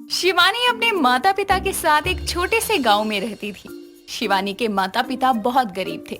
शिवानी अपने माता पिता के साथ एक छोटे से गांव में रहती थी। शिवानी के माता पिता बहुत गरीब थे।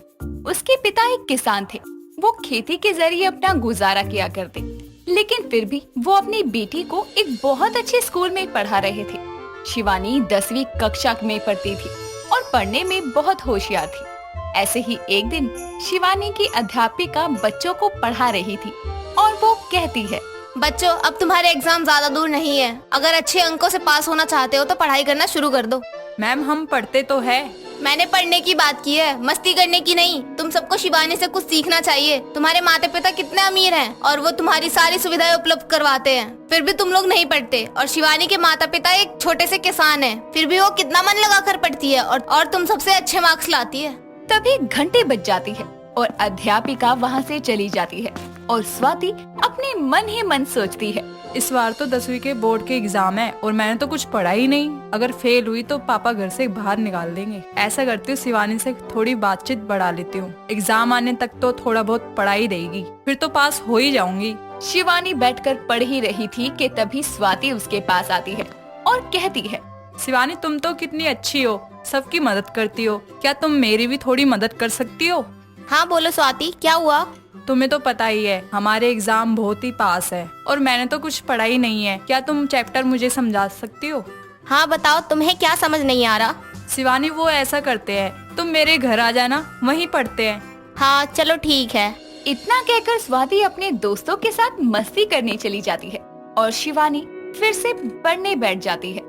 उसके पिता एक किसान थे। वो खेती के जरिए अपना गुजारा किया करते, लेकिन फिर भी वो अपनी बेटी को एक बहुत अच्छे स्कूल में पढ़ा रहे थे। शिवानी 10वीं कक्षा में पढ़ती थी और पढ़ने में बहुत होशियार थी। ऐसे ही एक दिन शिवानी की अध्यापिका बच्चों को पढ़ा रही थी और वो कहती है, बच्चों, अब तुम्हारे एग्जाम ज्यादा दूर नहीं है। अगर अच्छे अंकों से पास होना चाहते हो तो पढ़ाई करना शुरू कर दो। मैम, हम पढ़ते तो है। मैंने पढ़ने की बात की है, मस्ती करने की नहीं। तुम सबको शिवानी से कुछ सीखना चाहिए। तुम्हारे माता पिता कितने अमीर हैं और वो तुम्हारी सारी सुविधाएं उपलब्ध करवाते हैं, फिर भी तुम लोग नहीं पढ़ते। और शिवानी के माता पिता एक छोटे से किसान हैं, फिर भी वो कितना मन लगाकर पढ़ती है और तुम सबसे अच्छे मार्क्स लाती है। तभी घंटे बज जाती है और अध्यापिका वहाँ से चली जाती है और स्वाति अपने मन ही मन सोचती है, इस बार तो 10वीं के बोर्ड के एग्जाम है और मैंने तो कुछ पढ़ा ही नहीं। अगर फेल हुई तो पापा घर से बाहर निकाल देंगे। ऐसा करती हूँ, शिवानी से थोड़ी बातचीत बढ़ा लेती हूँ। एग्जाम आने तक तो थोड़ा बहुत पढ़ाई रहेगी, फिर तो पास हो ही जाऊंगी। शिवानी बैठकर पढ़ ही रही थी कि तभी स्वाति उसके पास आती है और कहती है, शिवानी, तुम तो कितनी अच्छी हो, सबकी मदद करती हो। क्या तुम मेरी भी थोड़ी मदद कर सकती हो? हाँ बोलो स्वाति, क्या हुआ? तुम्हें तो पता ही है, हमारे एग्जाम बहुत ही पास है और मैंने तो कुछ पढ़ा ही नहीं है। क्या तुम चैप्टर मुझे समझा सकती हो? हाँ बताओ, तुम्हें क्या समझ नहीं आ रहा? शिवानी, वो ऐसा करते हैं, तुम मेरे घर आ जाना, वहीं पढ़ते हैं। हाँ चलो ठीक है। इतना कहकर स्वाति अपने दोस्तों के साथ मस्ती करने चली जाती है और शिवानी फिर से पढ़ने बैठ जाती है।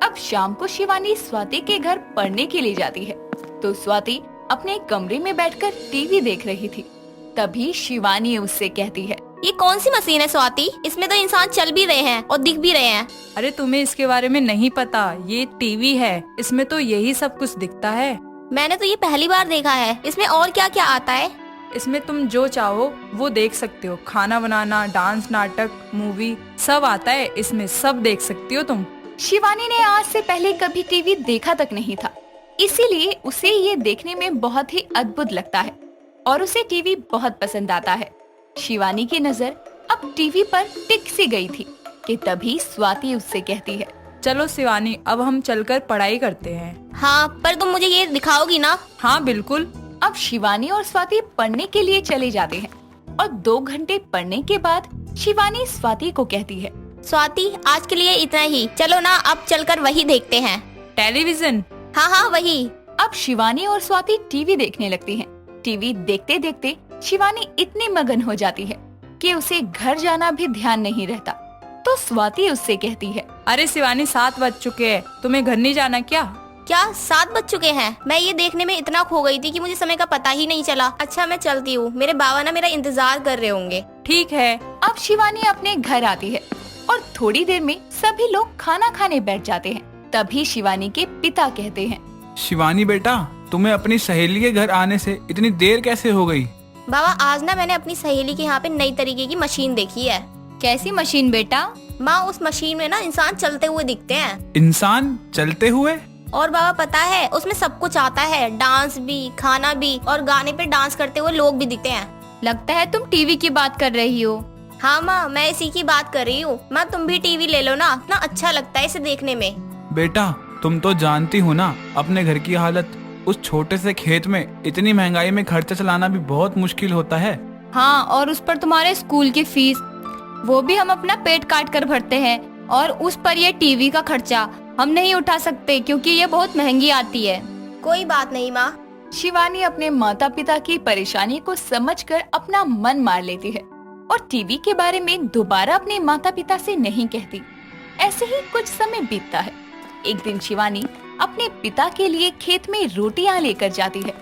अब शाम को शिवानी स्वाति के घर पढ़ने के लिए जाती है तो स्वाति अपने कमरे में बैठकर टीवी देख रही थी। तभी शिवानी उससे कहती है, ये कौन सी मशीन है स्वाति? इसमें तो इंसान चल भी रहे हैं और दिख भी रहे हैं। अरे तुम्हें इसके बारे में नहीं पता, ये टीवी है, इसमें तो यही सब कुछ दिखता है। मैंने तो ये पहली बार देखा है। इसमें और क्या क्या आता है? इसमें तुम जो चाहो वो देख सकते हो। खाना बनाना, डांस, नाटक, मूवी सब आता है इसमें, सब देख सकती हो तुम। शिवानी ने आज से पहले कभी टीवी देखा तक नहीं था, इसीलिए उसे ये देखने में बहुत ही अद्भुत लगता है और उसे टीवी बहुत पसंद आता है। शिवानी की नजर अब टीवी पर टिक सी गई थी कि तभी स्वाति उससे कहती है, चलो शिवानी, अब हम चलकर पढ़ाई करते हैं। हाँ, पर तुम मुझे ये दिखाओगी ना? हाँ बिल्कुल। अब शिवानी और स्वाति पढ़ने के लिए चले जाते हैं और 2 घंटे पढ़ने के बाद शिवानी स्वाति को कहती है, स्वाति, आज के लिए इतना ही। चलो ना, अब चलकर वही देखते हैं। टेलीविजन? हाँ हाँ वही। अब शिवानी और स्वाति टीवी देखने लगती हैं। टीवी देखते देखते शिवानी इतनी मगन हो जाती है कि उसे घर जाना भी ध्यान नहीं रहता। तो स्वाति उससे कहती है, अरे शिवानी, 7 बज चुके हैं, तुम्हें घर नहीं जाना क्या? क्या 7 बज चुके हैं? मैं ये देखने में इतना खो गई थी कि मुझे समय का पता ही नहीं चला। अच्छा मैं चलती हूँ, मेरे बाबा ना मेरा इंतजार कर रहे होंगे। ठीक है। अब शिवानी अपने घर आती है और थोड़ी देर में सभी लोग खाना खाने बैठ जाते हैं। तभी शिवानी के पिता कहते हैं, शिवानी बेटा, तुम्हें अपनी सहेली के घर आने से इतनी देर कैसे हो गई? बाबा, आज ना मैंने अपनी सहेली के यहाँ पे नई तरीके की मशीन देखी है। कैसी मशीन बेटा? माँ, उस मशीन में ना इंसान चलते हुए दिखते हैं। इंसान चलते हुए? और बाबा पता है, उसमें सब कुछ आता है, डांस भी, खाना भी, और गाने पे डांस करते हुए लोग भी दिखते हैं। लगता है तुम टीवी की बात कर रही हो। हाँ माँ, मैं इसी की बात कर रही हूँ। माँ, तुम भी टीवी ले लो ना, इतना अच्छा लगता है इसे देखने में। बेटा, तुम तो जानती हो ना अपने घर की हालत। उस छोटे से खेत में इतनी महंगाई में खर्चा चलाना भी बहुत मुश्किल होता है। हाँ, और उस पर तुम्हारे स्कूल की फीस, वो भी हम अपना पेट काट कर भरते हैं, और उस पर ये टीवी का खर्चा हम नहीं उठा सकते क्योंकि ये बहुत महंगी आती है। कोई बात नहीं माँ। शिवानी अपने माता पिता की परेशानी को समझकर अपना मन मार लेती है और टीवी के बारे में दोबारा अपने माता पिता से नहीं कहती। ऐसे ही कुछ समय बीतता है। एक दिन शिवानी अपने पिता के लिए खेत में रोटियां लेकर जाती है।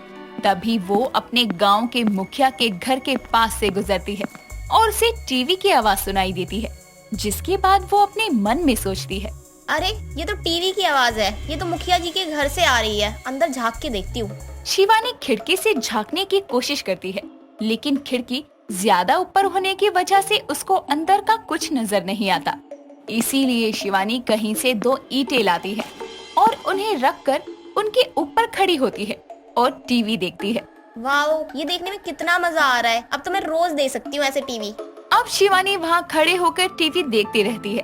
तभी वो अपने गांव के मुखिया के घर के पास से गुजरती है और उसे टीवी की आवाज सुनाई देती है, जिसके बाद वो अपने मन में सोचती है, अरे ये तो टीवी की आवाज है, ये तो मुखिया जी के घर से आ रही है। अंदर झांक के देखती हूँ। शिवानी खिड़की से झांकने की कोशिश करती है, लेकिन खिड़की ज्यादा ऊपर होने की वजह से उसको अंदर का कुछ नजर नहीं आता। इसीलिए शिवानी कहीं से 2 ईंटें लाती है और उन्हें रखकर उनके ऊपर खड़ी होती है और टीवी देखती है। वाओ, ये देखने में कितना मजा आ रहा है। अब तो मैं रोज देख सकती हूँ ऐसे टीवी। अब शिवानी वहाँ खड़े होकर टीवी देखती रहती है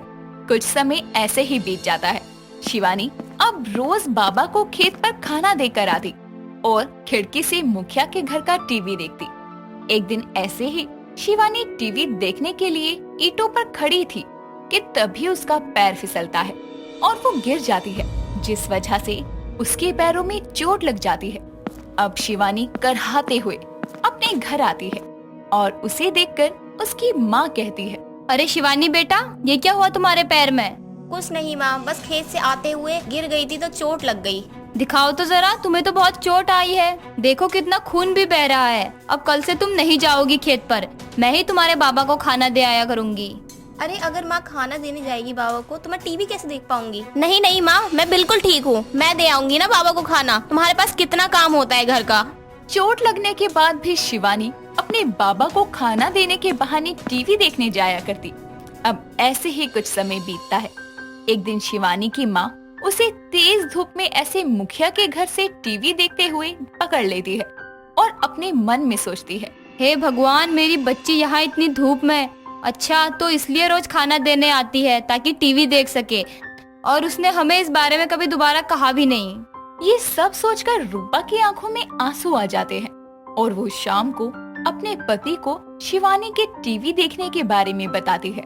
कुछ समय ऐसे ही बीत जाता है। शिवानी अब रोज बाबा को खेत पर खाना देकर आती और खिड़की से मुखिया के घर का टीवी देखती। एक दिन ऐसे ही शिवानी टीवी देखने के लिए ईंटों पर खड़ी थी कि तभी उसका पैर फिसलता है और वो गिर जाती है, जिस वजह से उसके पैरों में चोट लग जाती है। अब शिवानी करहाते हुए अपने घर आती है और उसे देखकर उसकी माँ कहती है, अरे शिवानी बेटा, ये क्या हुआ तुम्हारे पैर में? कुछ नहीं माँ, बस खेत से आते हुए गिर गई थी तो चोट लग गई। दिखाओ तो जरा, तुम्हें तो बहुत चोट आई है। देखो कितना खून भी बह रहा है। अब कल से तुम नहीं जाओगी खेत पर, मैं ही तुम्हारे बाबा को खाना दे आया करूँगी। अरे अगर माँ खाना देने जाएगी बाबा को तो मैं टीवी कैसे देख पाऊंगी? नहीं नहीं माँ, मैं बिल्कुल ठीक हूँ, मैं दे आऊंगी ना बाबा को खाना। तुम्हारे पास कितना काम होता है घर का। चोट लगने के बाद भी शिवानी अपने बाबा को खाना देने के बहाने टीवी देखने जाया करती। अब ऐसे ही कुछ समय बीतता है। एक दिन शिवानी की माँ उसे तेज धूप में ऐसे मुखिया के घर से टीवी देखते हुए पकड़ लेती है और अपने मन में सोचती है, हे भगवान, मेरी बच्ची यहाँ इतनी धूप में, अच्छा तो इसलिए रोज खाना देने आती है ताकि टीवी देख सके, और उसने हमें इस बारे में कभी दोबारा कहा भी नहीं। ये सब सोचकर रूपा की आंखों में आंसू आ जाते हैं और वो शाम को अपने पति को शिवानी के टीवी देखने के बारे में बताती है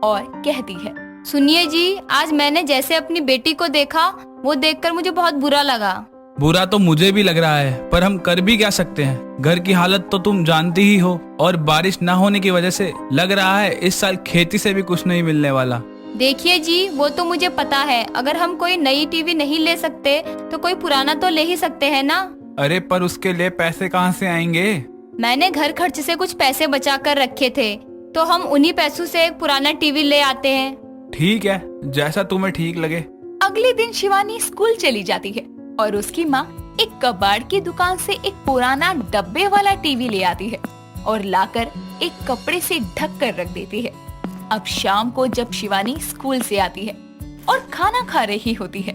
और कहती है, सुनिए जी, आज मैंने जैसे अपनी बेटी को देखा वो देखकर मुझे बहुत बुरा लगा। बुरा तो मुझे भी लग रहा है, पर हम कर भी क्या सकते हैं। घर की हालत तो तुम जानती ही हो, और बारिश न होने की वजह से लग रहा है इस साल खेती से भी कुछ नहीं मिलने वाला। देखिए जी, वो तो मुझे पता है, अगर हम कोई नई टीवी नहीं ले सकते तो कोई पुराना तो ले ही सकते हैं ना। अरे पर उसके लिए पैसे कहाँ से आएंगे? मैंने घर खर्च से कुछ पैसे बचा कर रखे थे, तो हम उन्हीं पैसों से एक पुराना टीवी ले आते हैं। ठीक है, जैसा तुम्हें ठीक लगे। अगले दिन शिवानी स्कूल चली जाती है और उसकी माँ एक कबाड़ की दुकान से एक पुराना डब्बे वाला टीवी ले आती है और लाकर एक कपड़े से ढक कर रख देती है। अब शाम को जब शिवानी स्कूल से आती है और खाना खा रही होती है,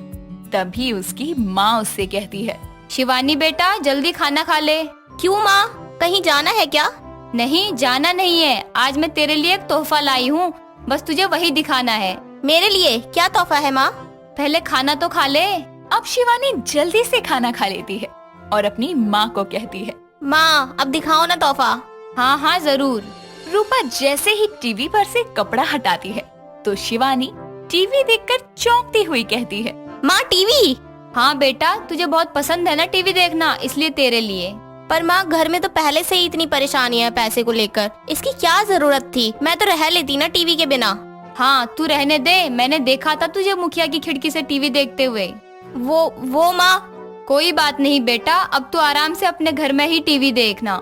तभी उसकी माँ उससे कहती है, शिवानी बेटा, जल्दी खाना खा ले। क्यों माँ, कहीं जाना है क्या? नहीं, जाना नहीं है, आज मैं तेरे लिए एक तोहफा लाई हूँ, बस तुझे वही दिखाना है। मेरे लिए क्या तोहफा है माँ? पहले खाना तो खा ले। अब शिवानी जल्दी से खाना खा लेती है और अपनी माँ को कहती है, माँ अब दिखाओ ना तोहफा। हाँ हाँ जरूर। रूपा जैसे ही टीवी पर से कपड़ा हटाती है तो शिवानी टीवी देखकर चौंकती हुई कहती है, माँ टीवी? हाँ बेटा, तुझे बहुत पसंद है ना टीवी देखना, इसलिए तेरे लिए। पर माँ, घर में तो पहले से ही इतनी परेशानी है पैसे को लेकर, इसकी क्या जरूरत थी? मैं तो रह लेती ना टीवी के बिना। हाँ तू रहने दे, मैंने देखा था तुझे मुखिया की खिड़की से टीवी देखते हुए। वो माँ, कोई बात नहीं बेटा, अब तू आराम से अपने घर में ही टीवी देखना,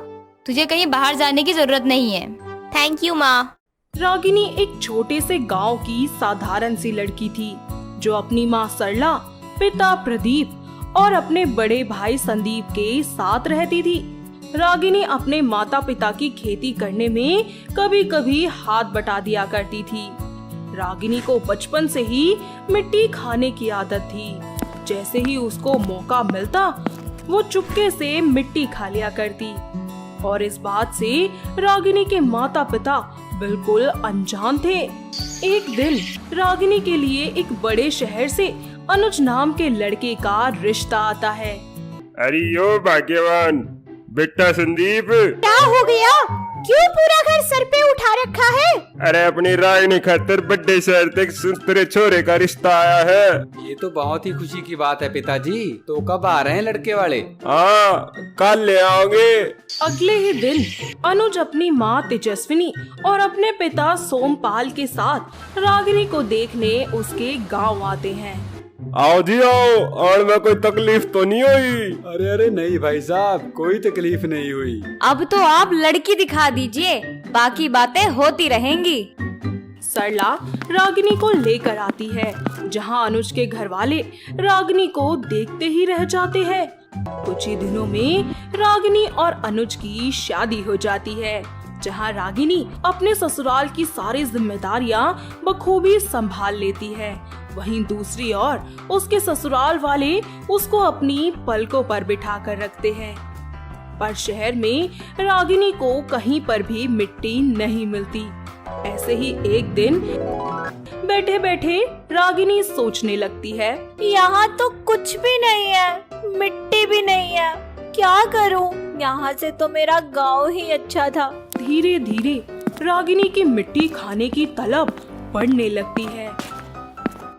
तुझे कहीं बाहर जाने की जरूरत नहीं है। थैंक यू माँ। रागिनी एक छोटे से गांव की साधारण सी लड़की थी जो अपनी माँ सरला, पिता प्रदीप और अपने बड़े भाई संदीप के साथ रहती थी। रागिनी अपने माता पिता की खेती करने में कभी कभी हाथ बटा दिया करती थी। रागिनी को बचपन से ही मिट्टी खाने की आदत थी। जैसे ही उसको मौका मिलता वो चुपके से मिट्टी खा लिया करती, और इस बात से रागिनी के माता पिता बिल्कुल अनजान थे। एक दिन रागिनी के लिए एक बड़े शहर से अनुज नाम के लड़के का रिश्ता आता है। अरे यो भाग्यवान बेटा संदीप, क्या हो गया? क्यों पूरा घर सर पे उठा रखा है? अरे अपनी रागिनी खातिर बड़े शहर तक तेरे छोरे का रिश्ता आया है। ये तो बहुत ही खुशी की बात है पिताजी। तो कब आ रहे हैं लड़के वाले? हाँ, कल ले आओगे। अगले ही दिन अनुज अपनी माँ तेजस्विनी और अपने पिता सोमपाल के साथ रागिनी को देखने उसके गांव आते हैं। आओ जी आओ, और में कोई तकलीफ तो नहीं हुई? अरे अरे नहीं भाई साहब, कोई तकलीफ नहीं हुई। अब तो आप लड़की दिखा दीजिए, बाकी बातें होती रहेंगी। सरला रागिनी को लेकर आती है, जहां अनुज के घर वाले रागिनी को देखते ही रह जाते हैं। कुछ ही दिनों में रागिनी और अनुज की शादी हो जाती है, जहां रागिनी अपने ससुराल की सारी जिम्मेदारियां बखूबी संभाल लेती है। वहीं दूसरी ओर उसके ससुराल वाले उसको अपनी पलकों पर बिठा कर रखते हैं। पर शहर में रागिनी को कहीं पर भी मिट्टी नहीं मिलती। ऐसे ही एक दिन बैठे बैठे रागिनी सोचने लगती है। यहाँ तो कुछ भी नहीं है, मिट्टी भी नहीं है, क्या करूँ? यहाँ से तो मेरा गांव ही अच्छा था। धीरे धीरे रागिनी की मिट्टी खाने की तलब बढ़ने लगती है।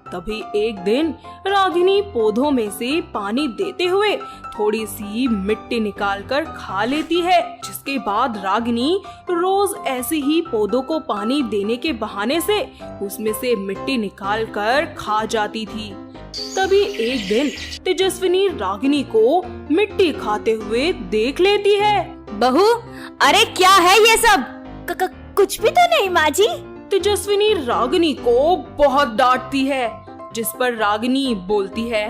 तभी एक दिन रागिनी पौधों में से पानी देते हुए थोड़ी सी मिट्टी निकालकर खा लेती है, जिसके बाद रागिनी रोज ऐसे ही पौधों को पानी देने के बहाने से उसमें से मिट्टी निकालकर खा जाती थी। तभी एक दिन तेजस्विनी रागिनी को मिट्टी खाते हुए देख लेती है। बहू, अरे क्या है ये सब? कुछ भी तो नहीं माँ जी। तेजस्विनी रागिनी को बहुत डांटती है, जिस पर रागिनी बोलती है,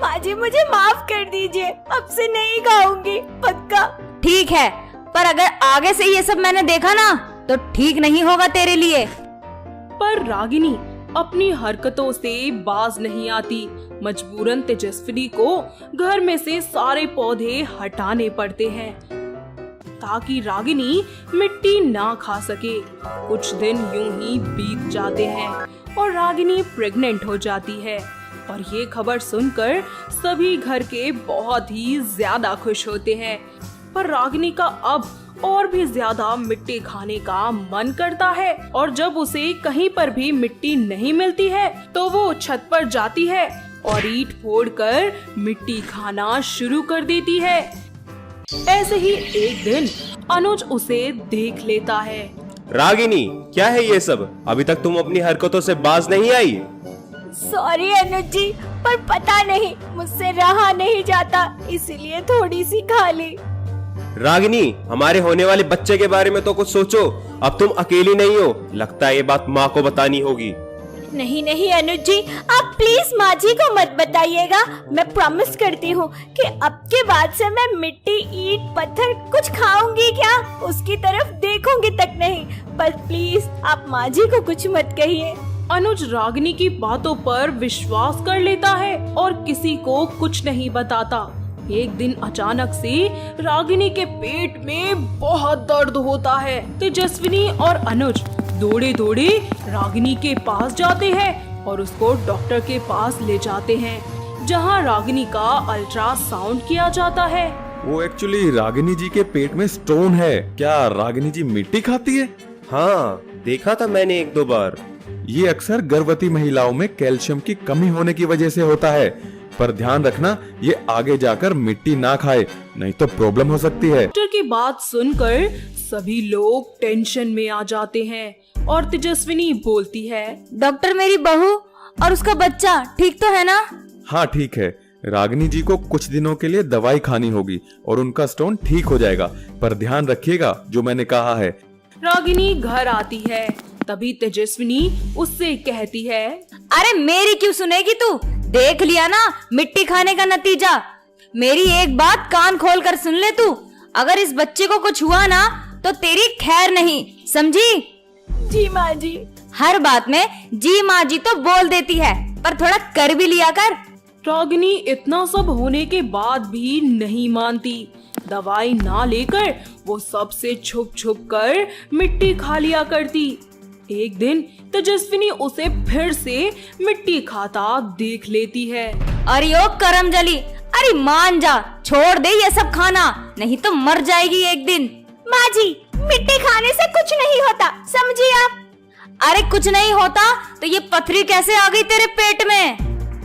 माँ जी मुझे माफ कर दीजिए, अब से नहीं खाऊंगी, पक्का। ठीक है, पर अगर आगे से ये सब मैंने देखा ना तो ठीक नहीं होगा तेरे लिए। पर रागिनी अपनी हरकतों से बाज नहीं आती। मजबूरन तेजस्विनी को घर में से सारे पौधे हटाने पड़ते हैं ताकि रागिनी मिट्टी ना खा सके। कुछ दिन यूं ही बीत जाते हैं और रागिनी प्रेग्नेंट हो जाती है, और ये खबर सुनकर सभी घर के बहुत ही ज्यादा खुश होते हैं। पर रागिनी का अब और भी ज्यादा मिट्टी खाने का मन करता है, और जब उसे कहीं पर भी मिट्टी नहीं मिलती है तो वो छत पर जाती है और ईंट फोड़कर मिट्टी खाना शुरू कर देती है। ऐसे ही एक दिन अनुज उसे देख लेता है। रागिनी, क्या है ये सब? अभी तक तुम अपनी हरकतों से बाज नहीं आई। सॉरी अनुज जी, पर पता नहीं मुझसे रहा नहीं जाता, इसीलिए थोड़ी सी खा ली। रागिनी, हमारे होने वाले बच्चे के बारे में तो कुछ सोचो। अब तुम अकेली नहीं हो, लगता है ये बात माँ को बतानी होगी। नहीं नहीं अनुज जी, आप प्लीज माँ जी को मत बताइएगा। मैं प्रॉमिस करती हूँ कि अब के बाद से मैं मिट्टी, ईंट, पत्थर कुछ खाऊंगी क्या, उसकी तरफ देखूंगी तक नहीं। पर प्लीज आप माँ जी को कुछ मत कहिए। अनुज रागिनी की बातों पर विश्वास कर लेता है और किसी को कुछ नहीं बताता। एक दिन अचानक से रागिनी के पेट में बहुत दर्द होता है। तेजस्विनी और अनुज दौड़े दौड़े रागिनी के पास जाते हैं और उसको डॉक्टर के पास ले जाते हैं, जहां रागिनी का अल्ट्रासाउंड किया जाता है। वो एक्चुअली रागिनी जी के पेट में स्टोन है। क्या रागिनी जी मिट्टी खाती है? हाँ, देखा था मैंने एक दो बार। ये अक्सर गर्भवती महिलाओं में कैल्शियम की कमी होने की वजह से होता है, पर ध्यान रखना ये आगे जाकर मिट्टी ना खाए, नहीं तो प्रॉब्लम हो सकती है। डॉक्टर की बात सुनकर सभी लोग टेंशन में आ जाते हैं और तेजस्विनी बोलती है, डॉक्टर मेरी बहू और उसका बच्चा ठीक तो है ना? हाँ ठीक है, रागिनी जी को कुछ दिनों के लिए दवाई खानी होगी और उनका स्टोन ठीक हो जाएगा, पर ध्यान रखिएगा जो मैंने कहा है। रागिनी घर आती है, तभी तेजस्विनी उससे कहती है, अरे मेरी क्यों सुनेगी तू? देख लिया ना मिट्टी खाने का नतीजा। मेरी एक बात कान खोल कर सुन ले तू, अगर इस बच्चे को कुछ हुआ ना तो तेरी खैर नहीं, समझी? जी माँ जी। हर बात में जी माँ जी तो बोल देती है, पर थोड़ा कर भी लिया कर। रागिनी इतना सब होने के बाद भी नहीं मानती। दवाई ना लेकर वो सबसे छुप छुप कर मिट्टी खा लिया करती। एक दिन तेजस्विनी उसे फिर से मिट्टी खाता देख लेती है। अरे ओ करमजली, अरे मान जा, छोड़ दे ये सब खाना, नहीं तो मर जाएगी एक दिन। माँ जी, मिट्टी खाने से कुछ नहीं होता, समझी आप? अरे कुछ नहीं होता तो ये पथरी कैसे आ गई तेरे पेट में?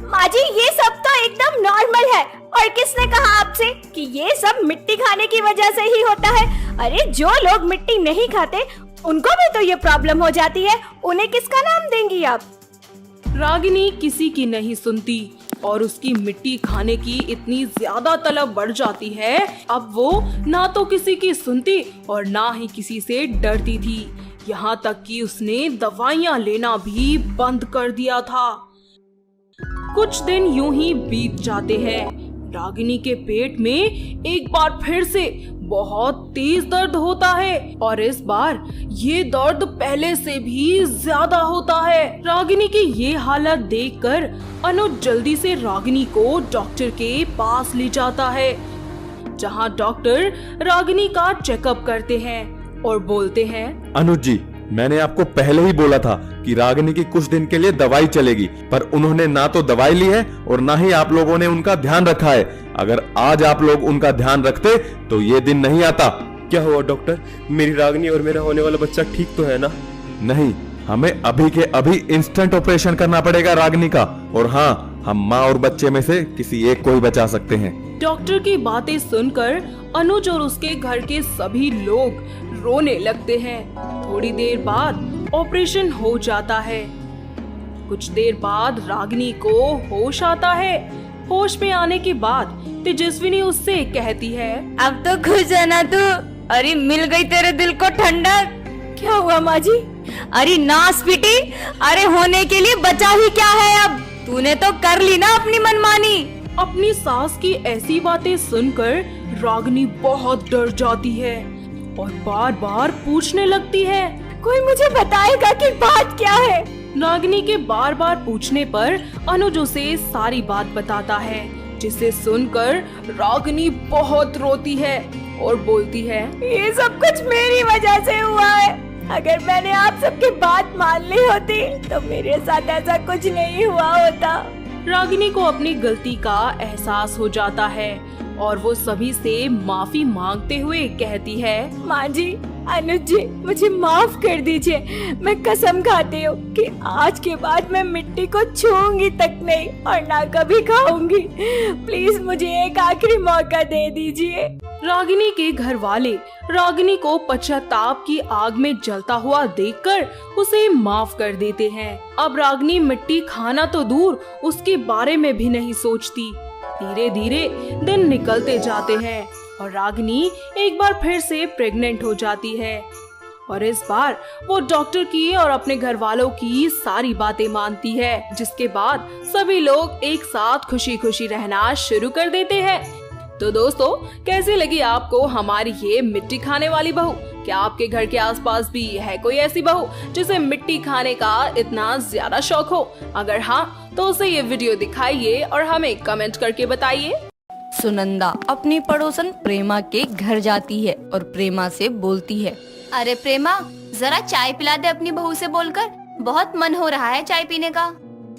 माँ जी, ये सब तो एकदम नॉर्मल है, और किसने कहा आपसे कि ये सब मिट्टी खाने की वजह से ही होता है? अरे जो लोग मिट्टी नहीं खाते उनको भी तो ये प्रॉब्लम हो जाती है, उन्हें किसका नाम देंगी आप? रागिनी किसी की नहीं सुनती और उसकी मिट्टी खाने की इतनी ज्यादा तलब बढ़ जाती है, अब वो ना तो किसी की सुनती और ना ही किसी से डरती थी। यहाँ तक कि उसने दवाइयाँ लेना भी बंद कर दिया था। कुछ दिन यूं ही बीत जाते हैं। रागिनी के पेट में एक बार फिर से बहुत तेज दर्द होता है, और इस बार ये दर्द पहले से भी ज्यादा होता है। रागिनी की ये हालत देखकर अनुज जल्दी से रागिनी को डॉक्टर के पास ले जाता है, जहां डॉक्टर रागिनी का चेकअप करते हैं और बोलते हैं, अनुज जी, मैंने आपको पहले ही बोला था कि रागिनी की कुछ दिन के लिए दवाई चलेगी, पर उन्होंने ना तो दवाई ली है और ना ही आप लोगों ने उनका ध्यान रखा है। अगर आज आप लोग उनका ध्यान रखते तो ये दिन नहीं आता। क्या हुआ डॉक्टर? मेरी रागिनी और मेरा होने वाला बच्चा ठीक तो है ना? नहीं, हमें अभी के अभी इंस्टेंट ऑपरेशन करना पड़ेगा रागिनी का। और हाँ, हम माँ और बच्चे में से किसी एक को ही बचा सकते हैं। डॉक्टर की बातें सुनकर अनुज और उसके घर के सभी लोग रोने लगते हैं। थोड़ी देर बाद ऑपरेशन हो जाता है। कुछ देर बाद रागिनी को होश आता है। होश में आने के बाद तेजस्विनी उससे कहती है, अब तो खुश है ना तू? अरे मिल गई तेरे दिल को ठंडक। क्या हुआ माँ जी? अरे नास बेटी, अरे होने के लिए बचा ही क्या है अब? तूने तो कर ली ना अपनी मनमानी। अपनी सास की ऐसी बातें सुनकर रागिनी बहुत डर जाती है और बार बार पूछने लगती है, कोई मुझे बताएगा कि बात क्या है? रागिनी के बार बार पूछने पर अनुज उसे सारी बात बताता है, जिसे सुनकर रागिनी बहुत रोती है और बोलती है, ये सब कुछ मेरी वजह से हुआ है। अगर मैंने आप सबकी बात मान ली होती तो मेरे साथ ऐसा कुछ नहीं हुआ होता। रागिनी को अपनी गलती का एहसास हो जाता है और वो सभी से माफी मांगते हुए कहती है, माँ जी, अनुज जी, मुझे माफ कर दीजिए। मैं कसम खाती हूँ कि आज के बाद मैं मिट्टी को छूऊंगी तक नहीं और ना कभी खाऊंगी। प्लीज मुझे एक आखिरी मौका दे दीजिए। रागिनी के घर वाले रागिनी को पश्चाताप की आग में जलता हुआ देखकर उसे माफ कर देते हैं। अब रागिनी मिट्टी खाना तो दूर, उसके बारे में भी नहीं सोचती। धीरे धीरे दिन निकलते जाते हैं और रागिनी एक बार फिर से प्रेग्नेंट हो जाती है और इस बार वो डॉक्टर की और अपने घर वालों की सारी बातें मानती है, जिसके बाद सभी लोग एक साथ खुशी खुशी रहना शुरू कर देते हैं। तो दोस्तों, कैसी लगी आपको हमारी ये मिट्टी खाने वाली बहू? क्या आपके घर के आसपास भी है कोई ऐसी बहू जिसे मिट्टी खाने का इतना ज्यादा शौक हो? अगर हाँ, तो उसे ये वीडियो दिखाइए और हमें कमेंट करके बताइए। सुनंदा अपनी पड़ोसन प्रेमा के घर जाती है और प्रेमा से बोलती है, अरे प्रेमा, जरा चाय पिला दे अपनी बहू से बोलकर, बहुत मन हो रहा है चाय पीने का।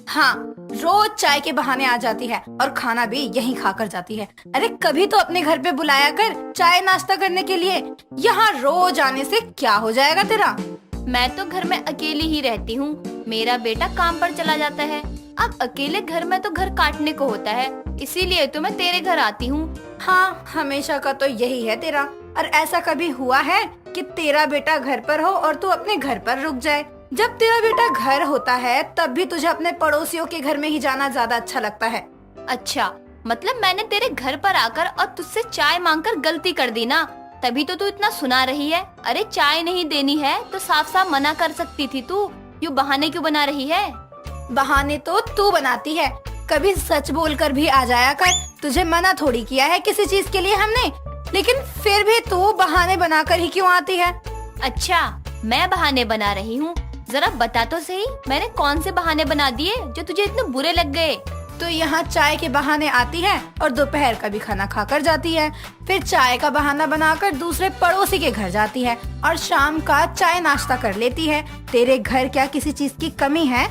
हाँ, रोज चाय के बहाने आ जाती है और खाना भी यहीं खाकर जाती है। अरे कभी तो अपने घर पे बुलाया कर चाय नाश्ता करने के लिए। यहाँ रोज आने से क्या हो जाएगा तेरा? मैं तो घर में अकेली ही रहती हूँ, मेरा बेटा काम पर चला जाता है। अब अकेले घर में तो घर काटने को होता है, इसीलिए तो मैं तेरे घर आती हूँ। हाँ, हमेशा का तो यही है तेरा। और ऐसा कभी हुआ है कि तेरा बेटा घर पर हो और तू अपने घर पर रुक जाए? जब तेरा बेटा घर होता है तब भी तुझे अपने पड़ोसियों के घर में ही जाना ज्यादा अच्छा लगता है। अच्छा, मतलब मैंने तेरे घर पर आकर और तुझसे चाय मांगकर गलती कर दी ना, तभी तो तू इतना सुना रही है। अरे चाय नहीं देनी है तो साफ साफ मना कर सकती थी तू, यूँ बहाने क्यों बना रही है? बहाने तो तू बनाती है, कभी सच बोलकर भी आ जाया कर। तुझे मना थोड़ी किया है किसी चीज के लिए हमने, लेकिन फिर भी तू बहाने बनाकर ही क्यों आती है? अच्छा, मैं बहाने बना रही हूँ? जरा बता तो सही, मैंने कौन से बहाने बना दिए जो तुझे इतने बुरे लग गए? तो यहाँ चाय के बहाने आती है और दोपहर का भी खाना खाकर जाती है, फिर चाय का बहाना बनाकर दूसरे पड़ोसी के घर जाती है और शाम का चाय नाश्ता कर लेती है। तेरे घर क्या किसी चीज की कमी है?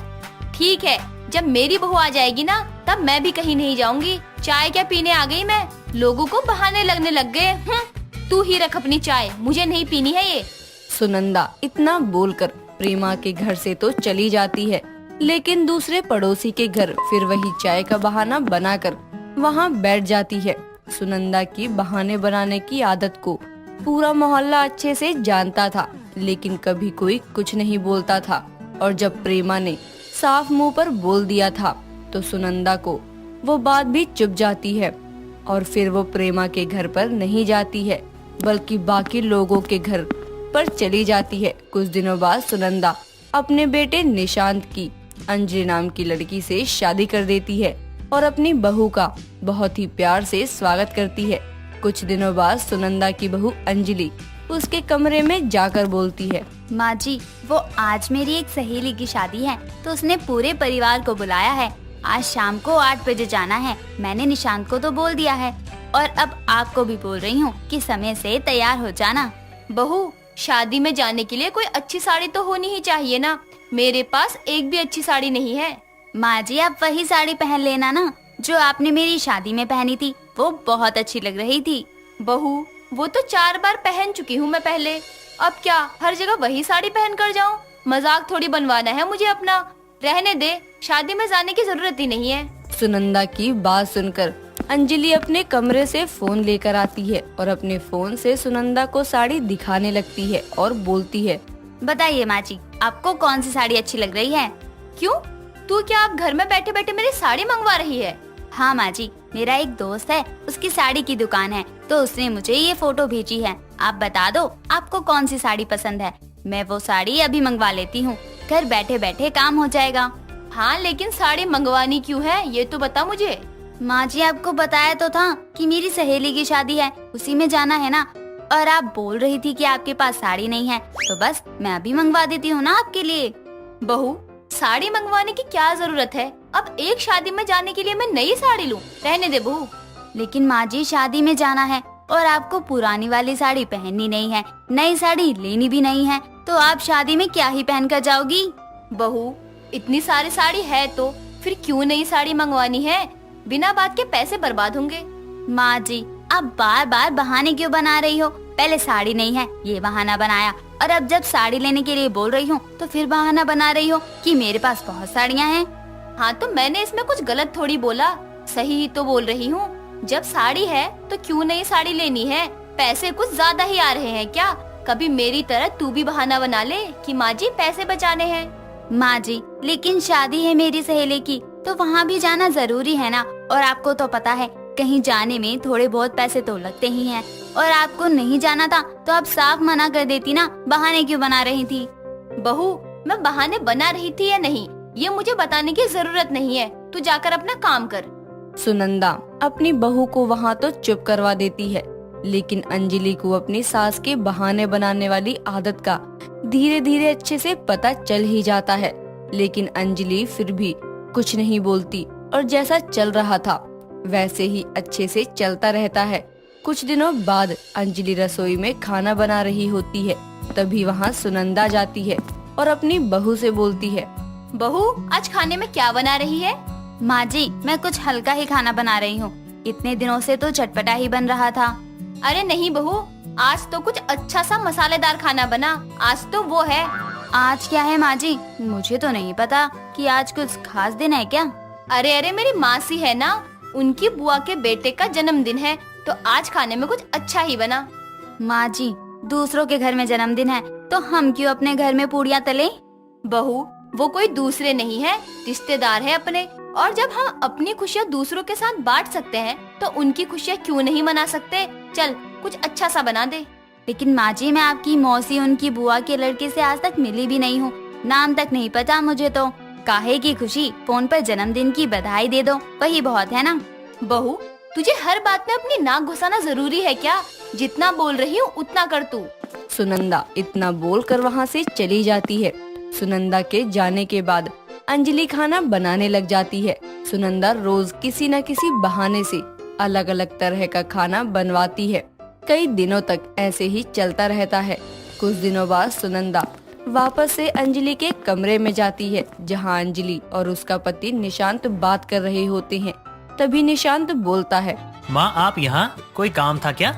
ठीक है, जब मेरी बहू आ जाएगी ना तब मैं भी कहीं नहीं जाऊंगी। चाय क्या पीने आ गई मैं? लोगों को बहाने लगने लग गए। तू ही रख अपनी चाय, मुझे नहीं पीनी है ये। सुनंदा इतना बोलकर प्रेमा के घर से तो चली जाती है, लेकिन दूसरे पड़ोसी के घर फिर वही चाय का बहाना बनाकर वहाँ बैठ जाती है। सुनंदा की बहाने बनाने की आदत को पूरा मोहल्ला अच्छे से जानता था, लेकिन कभी कोई कुछ नहीं बोलता था। और जब प्रेमा ने साफ मुंह पर बोल दिया था तो सुनंदा को वो बात भी चुप जाती है और फिर वो प्रेमा के घर पर नहीं जाती है, बल्कि बाकी लोगों के घर पर चली जाती है। कुछ दिनों बाद सुनंदा अपने बेटे निशांत की अंजलि नाम की लड़की से शादी कर देती है और अपनी बहू का बहुत ही प्यार से स्वागत करती है। कुछ दिनों बाद सुनंदा की बहू अंजलि उसके कमरे में जाकर बोलती है, माँ जी, वो आज मेरी एक सहेली की शादी है तो उसने पूरे परिवार को बुलाया है। आज शाम को 8 बजे जाना है। मैंने निशांत को तो बोल दिया है और अब आपको भी बोल रही हूँ कि समय से तैयार हो जाना। बहू, शादी में जाने के लिए कोई अच्छी साड़ी तो होनी ही चाहिए ना। मेरे पास एक भी अच्छी साड़ी नहीं है। माँ जी आप वही साड़ी पहन लेना ना जो आपने मेरी शादी में पहनी थी, वो बहुत अच्छी लग रही थी। बहू, वो तो 4 बार पहन चुकी हूँ मैं पहले। अब क्या हर जगह वही साड़ी पहन कर जाऊँ? मजाक थोड़ी बनवाना है मुझे अपना। रहने दे, शादी में जाने की जरूरत ही नहीं है। सुनंदा की बात सुनकर अंजलि अपने कमरे से फोन लेकर आती है और अपने फोन से सुनंदा को साड़ी दिखाने लगती है और बोलती है, बताइए माँ जी आपको कौन सी साड़ी अच्छी लग रही है? क्यों? तू क्या आप घर में बैठे बैठे मेरी साड़ी मंगवा रही है? हाँ माँ जी, मेरा एक दोस्त है, उसकी साड़ी की दुकान है, तो उसने मुझे ये फोटो भेजी है। आप बता दो आपको कौन सी साड़ी पसंद है, मैं वो साड़ी अभी मंगवा लेती हूँ, घर बैठे बैठे काम हो जाएगा। हाँ, लेकिन साड़ी मंगवानी क्यों है ये तो बता मुझे। माँ जी आपको बताया तो था कि मेरी सहेली की शादी है, उसी में जाना है ना, और आप बोल रही थी कि आपके पास साड़ी नहीं है, तो बस मैं अभी मंगवा देती हूँ ना आपके लिए। बहू, साड़ी मंगवाने की क्या जरूरत है? अब एक शादी में जाने के लिए मैं नई साड़ी लूं? रहने दे बहू। लेकिन माँ जी शादी में जाना है और आपको पुरानी वाली साड़ी पहननी नहीं है, नई साड़ी लेनी भी नहीं है, तो आप शादी में क्या ही पहन कर जाओगी? बहू, इतनी सारी साड़ी है तो फिर क्यों नई साड़ी मंगवानी है? बिना बात के पैसे बर्बाद होंगे। माँ जी आप बार बार बहाने क्यों बना रही हो? पहले साड़ी नहीं है ये बहाना बनाया, और अब जब साड़ी लेने के लिए बोल रही हूँ तो फिर बहाना बना रही हो कि मेरे पास बहुत साड़ियाँ हैं। हाँ तो मैंने इसमें कुछ गलत थोड़ी बोला, सही ही तो बोल रही हूँ। जब साड़ी है तो क्यों नई साड़ी लेनी है? पैसे कुछ ज्यादा ही आ रहे हैं क्या? कभी मेरी तरह तू भी बहाना बना ले कि माँ जी पैसे बचाने हैं। माँ जी लेकिन शादी है मेरी सहेली की, तो वहाँ भी जाना जरूरी है ना, और आपको तो पता है कहीं जाने में थोड़े बहुत पैसे तो लगते ही हैं, और आपको नहीं जाना था तो आप साफ मना कर देती ना, बहाने क्यों बना रही थी? बहू, मैं बहाने बना रही थी या नहीं ये मुझे बताने की जरूरत नहीं है, तू जाकर अपना काम कर। सुनंदा अपनी बहू को वहाँ तो चुप करवा देती है, लेकिन अंजलि को अपनी सास के बहाने बनाने वाली आदत का धीरे धीरे अच्छे से पता चल ही जाता है। लेकिन अंजलि फिर भी कुछ नहीं बोलती और जैसा चल रहा था वैसे ही अच्छे से चलता रहता है। कुछ दिनों बाद अंजलि रसोई में खाना बना रही होती है, तभी वहाँ सुनंदा जाती है और अपनी बहू से बोलती है, बहू आज खाने में क्या बना रही है? माँ जी मैं कुछ हल्का ही खाना बना रही हूँ, इतने दिनों से तो चटपटा ही बन रहा था। अरे नहीं बहू, आज तो कुछ अच्छा सा मसालेदार खाना बना, आज तो वो है। आज क्या है माँ जी? मुझे तो नहीं पता कि आज कुछ खास दिन है क्या? अरे मेरी मासी है ना, उनकी बुआ के बेटे का जन्मदिन है, तो आज खाने में कुछ अच्छा ही बना। माँ जी दूसरों के घर में जन्मदिन है तो हम क्यों अपने घर में पूड़ियाँ तलें? बहू वो कोई दूसरे नहीं है, रिश्तेदार है अपने, और जब हम अपनी खुशियाँ दूसरों के साथ बांट सकते हैं तो उनकी खुशियाँ क्यों नहीं मना सकते? चल कुछ अच्छा सा बना दे। लेकिन माँ जी मैं आपकी मौसी उनकी बुआ के लड़के से आज तक मिली भी नहीं हूँ, नाम तक नहीं पता मुझे तो। काहे की खुशी, फोन पर जन्मदिन की बधाई दे दो, वही बहुत है ना। बहू तुझे हर बात में अपनी नाक घुसाना जरूरी है क्या? जितना बोल रही हूँ उतना कर तू। सुनंदा इतना बोलकर वहाँ से चली जाती है। सुनंदा के जाने के बाद अंजलि खाना बनाने लग जाती है। सुनंदा रोज किसी न किसी बहाने से अलग अलग तरह का खाना बनवाती है। कई दिनों तक ऐसे ही चलता रहता है। कुछ दिनों बाद सुनंदा वापस से अंजलि के कमरे में जाती है, जहाँ अंजलि और उसका पति निशांत बात कर रहे होते हैं। तभी निशांत बोलता है, माँ आप यहाँ, कोई काम था क्या?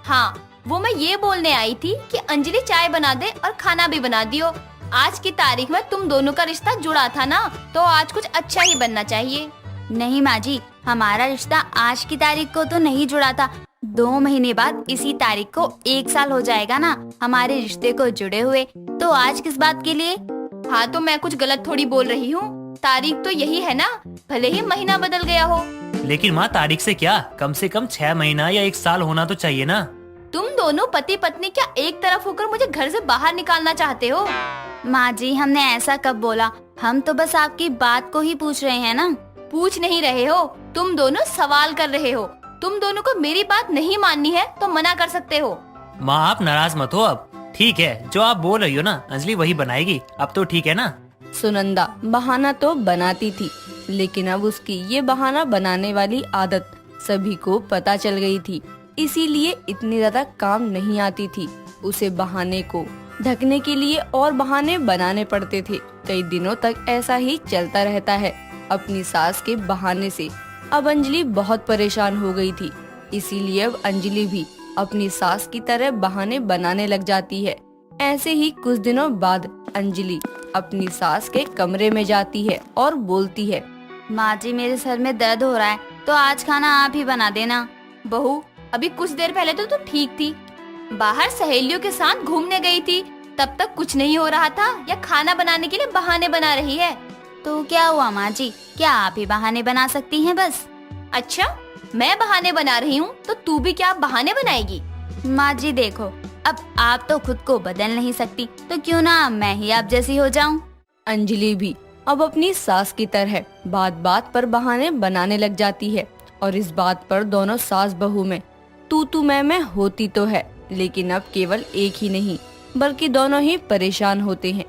हाँ, वो मैं ये बोलने आई थी कि अंजलि चाय बना दे और खाना भी बना दियो। आज की तारीख में तुम दोनों का रिश्ता जुड़ा था ना, तो आज कुछ अच्छा ही बनना चाहिए। नहीं माँ जी, हमारा रिश्ता आज की तारीख को तो नहीं जुड़ा था, 2 महीने बाद इसी तारीख को 1 साल हो जाएगा ना हमारे रिश्ते को जुड़े हुए, तो आज किस बात के लिए? हाँ तो मैं कुछ गलत थोड़ी बोल रही हूँ, तारीख तो यही है ना, भले ही महीना बदल गया हो। लेकिन माँ तारीख से क्या, कम से कम 6 महीना या 1 साल होना तो चाहिए ना। तुम दोनों पति पत्नी क्या एक तरफ होकर मुझे घर से बाहर निकालना चाहते हो? माँ जी हमने ऐसा कब बोला, हम तो बस आपकी बात को ही पूछ रहे हैं ना। पूछ नहीं रहे हो, तुम दोनों सवाल कर रहे हो। तुम दोनों को मेरी बात नहीं माननी है तो मना कर सकते हो। माँ आप नाराज मत हो, अब ठीक है, जो आप बोल रही हो ना अंजलि वही बनाएगी, अब तो ठीक है ना। सुनंदा बहाना तो बनाती थी, लेकिन अब उसकी ये बहाना बनाने वाली आदत सभी को पता चल गई थी, इसीलिए इतनी ज्यादा काम नहीं आती थी। उसे बहाने को ढकने के लिए और बहाने बनाने पड़ते थे। कई दिनों तक ऐसा ही चलता रहता है। अपनी सास के बहाने से अब अंजलि बहुत परेशान हो गई थी, इसीलिए अब अंजलि भी अपनी सास की तरह बहाने बनाने लग जाती है। ऐसे ही कुछ दिनों बाद अंजलि अपनी सास के कमरे में जाती है और बोलती है, माँ जी मेरे सर में दर्द हो रहा है, तो आज खाना आप ही बना देना। बहू, अभी कुछ देर पहले तो तू ठीक थी, बाहर सहेलियों के साथ घूमने गई थी, तब तक कुछ नहीं हो रहा था, या खाना बनाने के लिए बहाने बना रही है? तो क्या हुआ माँ जी, क्या आप ही बहाने बना सकती हैं बस? अच्छा, मैं बहाने बना रही हूँ तो तू भी क्या बहाने बनाएगी? माँ जी देखो, अब आप तो खुद को बदल नहीं सकती, तो क्यों ना मैं ही आप जैसी हो जाऊं। अंजलि भी अब अपनी सास की तरह बात बात पर बहाने बनाने लग जाती है और इस बात पर दोनों सास बहू में तू मैं होती तो है, लेकिन अब केवल एक ही नहीं बल्कि दोनों ही परेशान होते हैं।